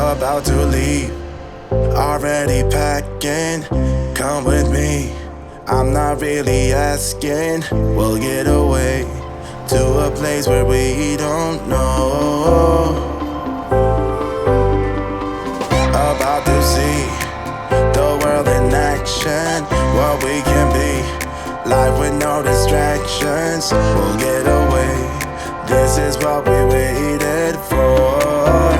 about to leave, already packing. Come with me, I'm not really asking. We'll get away to a place where we don't know. About to see the world in action, what we can be, life with no distractions. We'll get away, this is what we waited for.